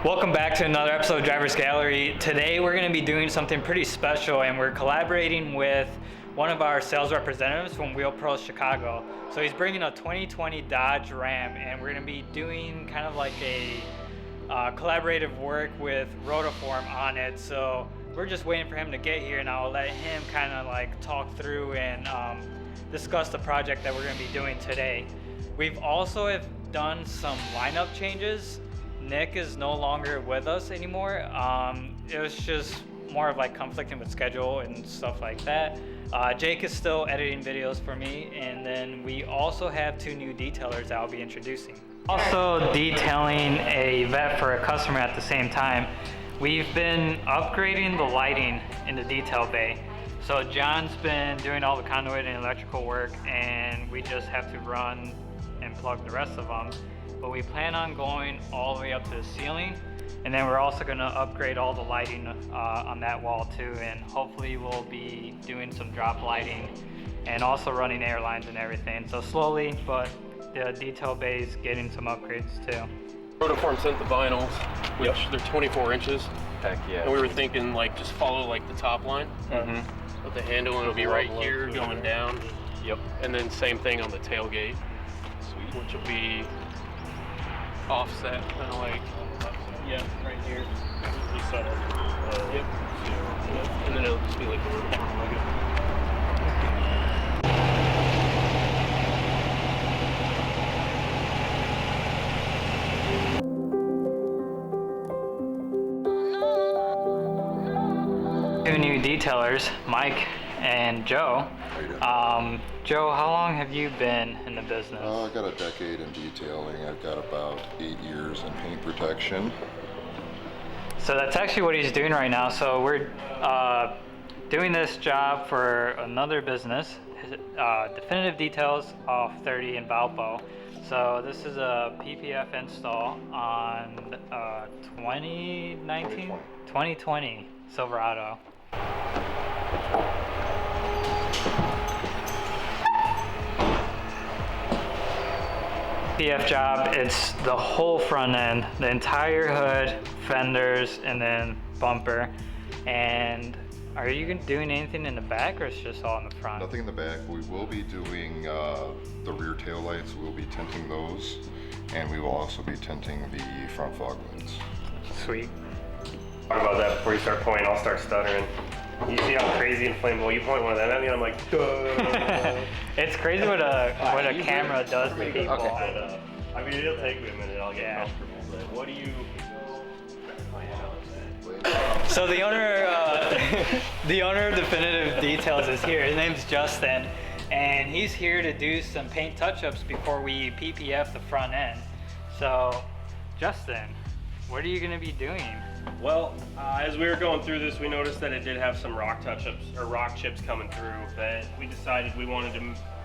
Welcome back to another episode of Driver's Gallery. Today we're going to be doing something pretty special, and we're collaborating with one of our sales representatives from Wheel Pros Chicago. So he's bringing a 2020 Dodge Ram, and we're going to be doing kind of like a collaborative work with Rotiform on it. So we're just waiting for him to get here, and I'll let him kind of like talk through and discuss the project that we're going to be doing today. We've also have done some lineup changes. Nick is no longer with us anymore. It was just more of like conflicting with schedule and stuff like that. Jake is still editing videos for me, and then we also have two new detailers that I'll be introducing. Also detailing a vet for a customer at the same time. We've been upgrading the lighting in the detail bay. So John's been doing all the conduit and electrical work, and we just have to run and plug the rest of them. But we plan on going all the way up to the ceiling, and then we're also going to upgrade all the lighting on that wall too, and hopefully we'll be doing some drop lighting and also running air lines and everything. So slowly, but the detail bay is getting some upgrades too. Rotiform sent the vinyls, which they're 24 inches. Heck yeah. And we were thinking like just follow like the top line. With the handle, and it'll be right here going down. Yep. And then same thing on the tailgate. Sweet. Which will be offset, kind of like, right here. Yep. And then it'll just be like the Rotiform logo. Two new detailers, Mike and Joe. Joe, how long have you been in the business? I got a decade in detailing. I've got about 8 years in paint protection. So that's actually what he's doing right now. So we're doing this job for another business, Definitive Details off 30 in Valpo. So this is a PPF install on 2020 Silverado. PPF job, it's the whole front end, the entire hood, fenders, and then bumper. And are you doing anything in the back, or it's just all in the front? Nothing in the back. We will be doing the rear tail lights. We'll be tinting those, and we will also be tinting the front fog lights. Sweet. Talk about that before you start pointing. I'll start stuttering. You see how crazy and flammable you point one of them at me, I'm like, duh. It's crazy what a camera does to people. Okay. I mean, it'll take me a minute. I'll get comfortable. But what do you? So the owner of Definitive Details is here. His name's Justin, and he's here to do some paint touch-ups before we PPF the front end. So, Justin, what are you going to be doing? Well, as we were going through this, we noticed that it did have some rock touch-ups or rock chips coming through that we decided we wanted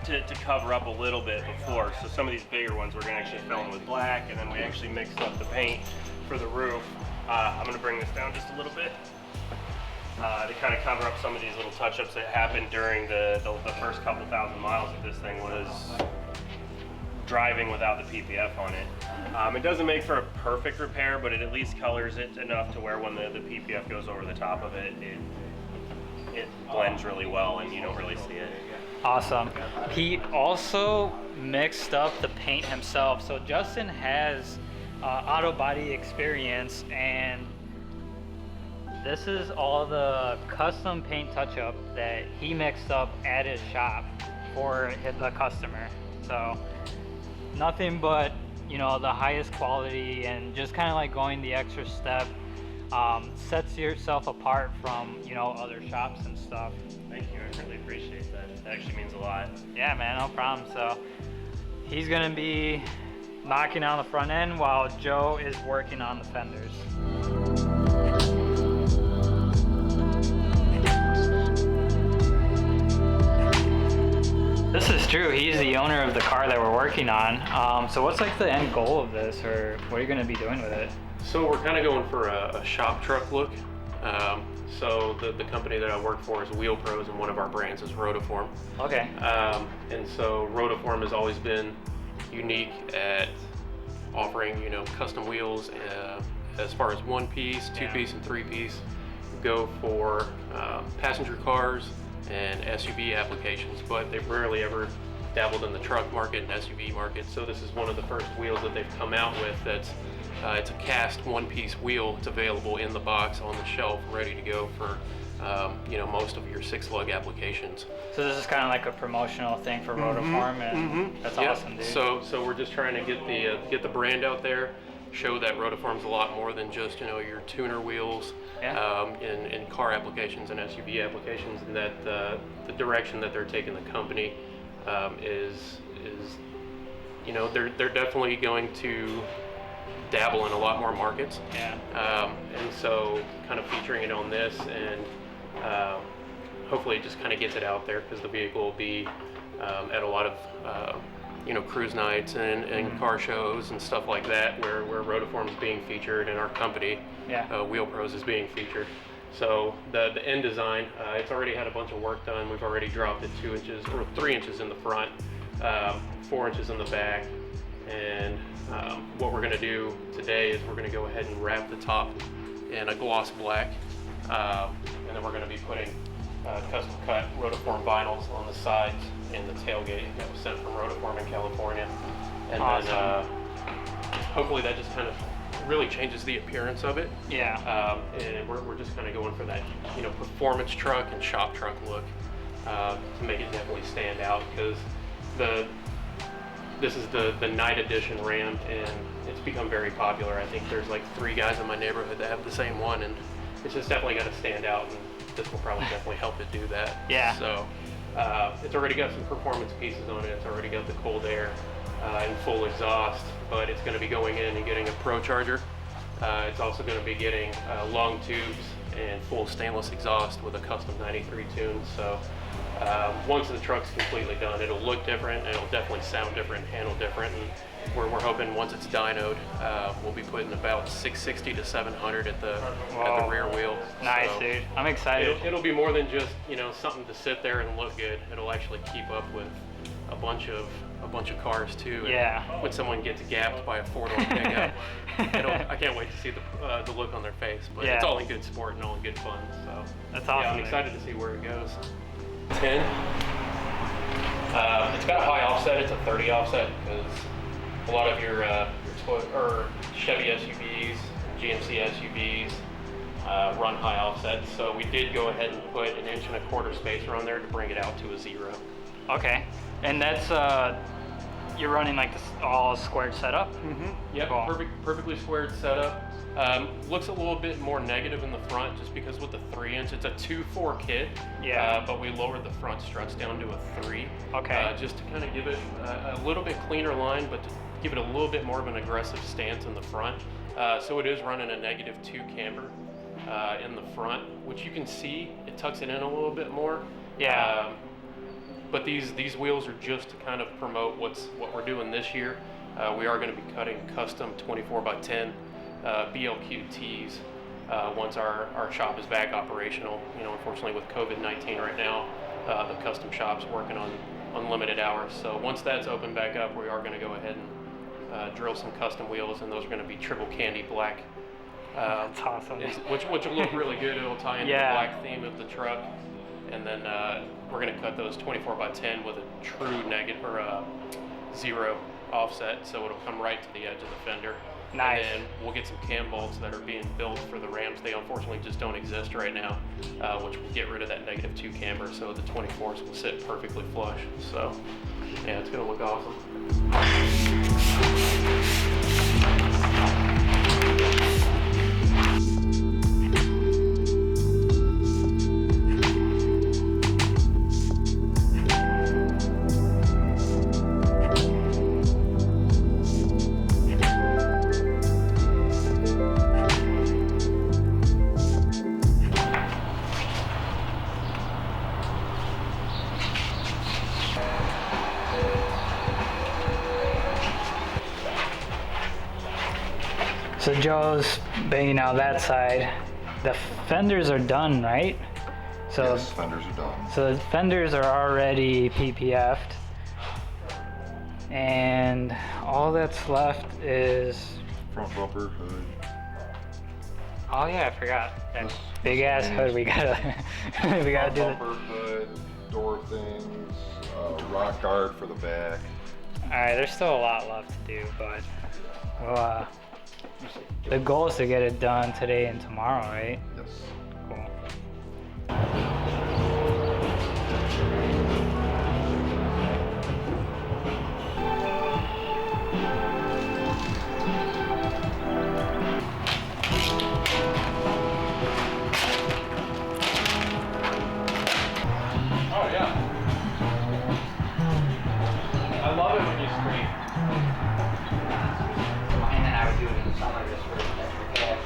to cover up a little bit before. So some of these bigger ones we're going to actually fill in with black, and then we actually mixed up the paint for the roof. I'm going to bring this down just a little bit to kind of cover up some of these little touch-ups that happened during the first couple thousand miles that this thing was driving without the PPF on it. It doesn't make for a perfect repair, but it at least colors it enough to where when the PPF goes over the top of it, it blends really well and you don't really see it. Awesome. He also mixed up the paint himself. So Justin has auto body experience, and this is all the custom paint touch-up that he mixed up at his shop for the customer. So nothing but, you know, the highest quality, and just kind of like going the extra step sets yourself apart from, you know, other shops and stuff. Thank you, I really appreciate that. It actually means a lot. Yeah, man, no problem. So he's gonna be knocking on the front end while Joe is working on the fenders. This is true. He's the owner of the car that we're working on. So what's like the end goal of this, or what are you going to be doing with it? So we're kind of going for a shop truck look. So the company that I work for is Wheel Pros, and one of our brands is Rotiform. Okay. And so Rotiform has always been unique at offering, custom wheels as far as one piece, two piece, and three piece, go for passenger cars and SUV applications, but they've rarely ever dabbled in the truck market and SUV market. So this is one of the first wheels that they've come out with that's it's a cast one-piece wheel. It's available in the box on the shelf, ready to go for you know, most of your 6-lug applications. So this is kind of like a promotional thing for Rotiform, and that's awesome, dude. So we're just trying to get the brand out there, show that Rotiform's a lot more than just, you know, your tuner wheels in car applications and SUV applications, and that the direction that they're taking the company is you know, they're definitely going to dabble in a lot more markets. And so kind of featuring it on this, and hopefully it just kind of gets it out there, because the vehicle will be at a lot of you know, cruise nights and car shows and stuff like that, where Rotiform is being featured and our company, Wheel Pros, is being featured. So the end design, it's already had a bunch of work done. We've already dropped it 2 inches or 3 inches in the front, 4 inches in the back, and what we're going to do today is we're going to go ahead and wrap the top in a gloss black, and then we're going to be putting custom cut Rotiform vinyls on the sides and the tailgate that was sent from Rotiform in California. And then hopefully that just kind of really changes the appearance of it. And we're just kind of going for that, you know, performance truck and shop truck look to make it definitely stand out, because this is the night edition Ram, and it's become very popular. I think there's like 3 guys in my neighborhood that have the same one, and it's just definitely got to stand out, and this will probably definitely help it do that. So it's already got some performance pieces on it. It's already got the cold air and full exhaust, but it's going to be going in and getting a Pro Charger. It's also going to be getting long tubes and full stainless exhaust with a custom 93 tune. So once the truck's completely done, it'll look different, and it'll definitely sound different, handle different, and we're hoping once it's dynoed, we'll be putting about 660 to 700 at the rear wheel. Nice, so dude. I'm excited. It'll be more than just, you know, something to sit there and look good. It'll actually keep up with a bunch of cars too. And when someone gets gapped by a 4-door pickup, I can't wait to see the look on their face. But it's all in good sport and all in good fun. So that's awesome. I'm excited to see where it goes. 10. It's got a high offset. It's a 30 offset, because a lot of your Chevy SUVs, GMC SUVs run high offsets. So we did go ahead and put an 1.25 inch spacer on there to bring it out to a 0. Okay, and that's you're running like this all squared setup. Yep, cool. Perfectly squared setup. Looks a little bit more negative in the front, just because with the 3 inch, it's a 2.4 kit. But we lowered the front struts down to a 3. Just to kind of give it a little bit cleaner line, but to give it a little bit more of an aggressive stance in the front. So it is running a -2 camber in the front, which you can see it tucks it in a little bit more. But these wheels are just to kind of promote what we're doing this year. We are going to be cutting custom 24x10 BLQ tees once our shop is back operational. You know, unfortunately with COVID-19 right now, the custom shop's working on unlimited hours. So once that's open back up, we are going to go ahead and drill some custom wheels, and those are going to be triple candy black. That's awesome. Which will look really good. It'll tie into the black theme of the truck. And then we're going to cut those 24x10 with a true negative or a 0 offset, so it'll come right to the edge of the fender. Nice. And then we'll get some cam bolts that are being built for the Rams. They unfortunately just don't exist right now, which will get rid of that -2 camber, so the 24s will sit perfectly flush. So yeah, it's going to look awesome. So Joe's banging out that side. The fenders are done, right? So Yes, fenders are done. So the fenders are already PPF'd, and all that's left is Front bumper, hood, Oh yeah, I forgot. That This- big ass hood. We gotta we gotta do Bumper hood, door things, rock guard for the back. All right, there's still a lot left to do, but well, the goal is to get it done today and tomorrow, right? Yes. Cool. Oh yeah. I love it when you scream. And then I would do it in the summer just for extra cash.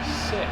Sick.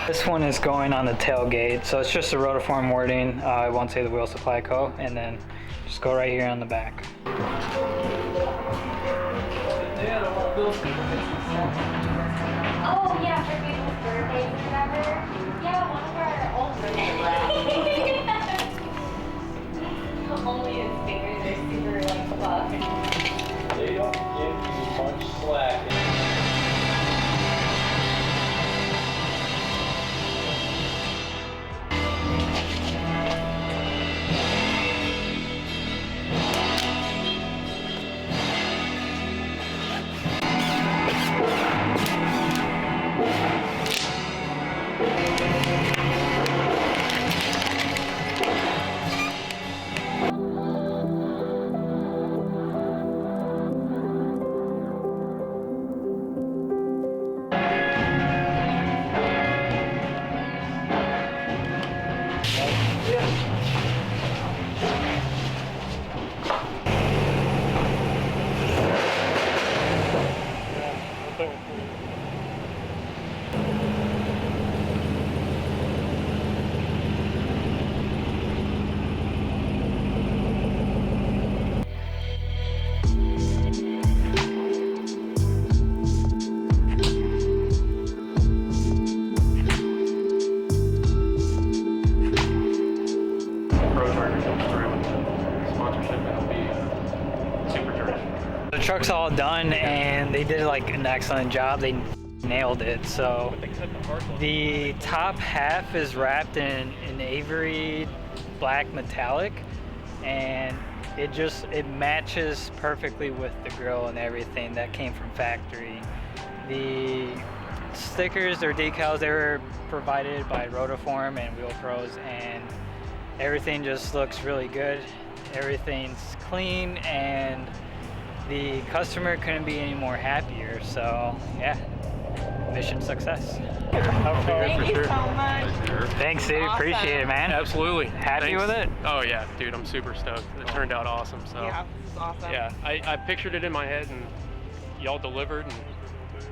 This one is going on the tailgate, so it's just the Rotiform wording. I won't say the wheel supply co, and then just go right here on the back. Oh yeah, for people's birthdays or whatever. Yeah, one of our old birthdays left. Only his fingers are super like buff. They don't give you much slack. The truck's all done, and they did like an excellent job. They nailed it. So the top half is wrapped in an ivory black metallic, and it matches perfectly with the grill and everything that came from factory. The stickers or decals, they were provided by Rotiform and Wheel Pros, and everything just looks really good. Everything's clean, and the customer couldn't be any more happier. So yeah, mission success. Thank you so much. Thanks, dude. Awesome. Appreciate it, man. Absolutely. Happy Thanks. with it? Oh yeah, dude, I'm super stoked. It turned out awesome. So Yeah, it's awesome. yeah, I pictured it in my head, and y'all delivered, and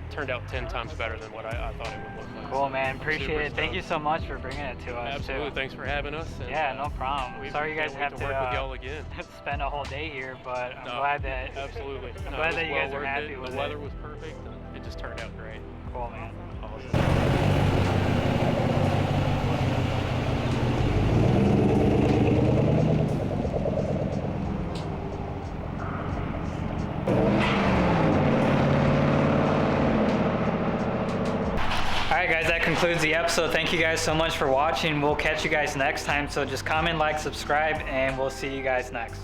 turned out 10 times better than what I thought it would look like. Cool, man. Appreciate Super it. Thank you so much for bringing it to us. Absolutely. Too. Thanks for having us. And, Yeah, no problem. we Sorry you guys can't wait have to work with y'all again. spend a whole day here, but I'm No, glad that. Absolutely. I'm No, glad it that was you guys well are worth happy it. with The it. weather was perfect. It just turned out great. Cool, man. Awesome. Alright guys, that concludes the episode. Thank you guys so much for watching. We'll catch you guys next time. So just comment, like, subscribe, and we'll see you guys next.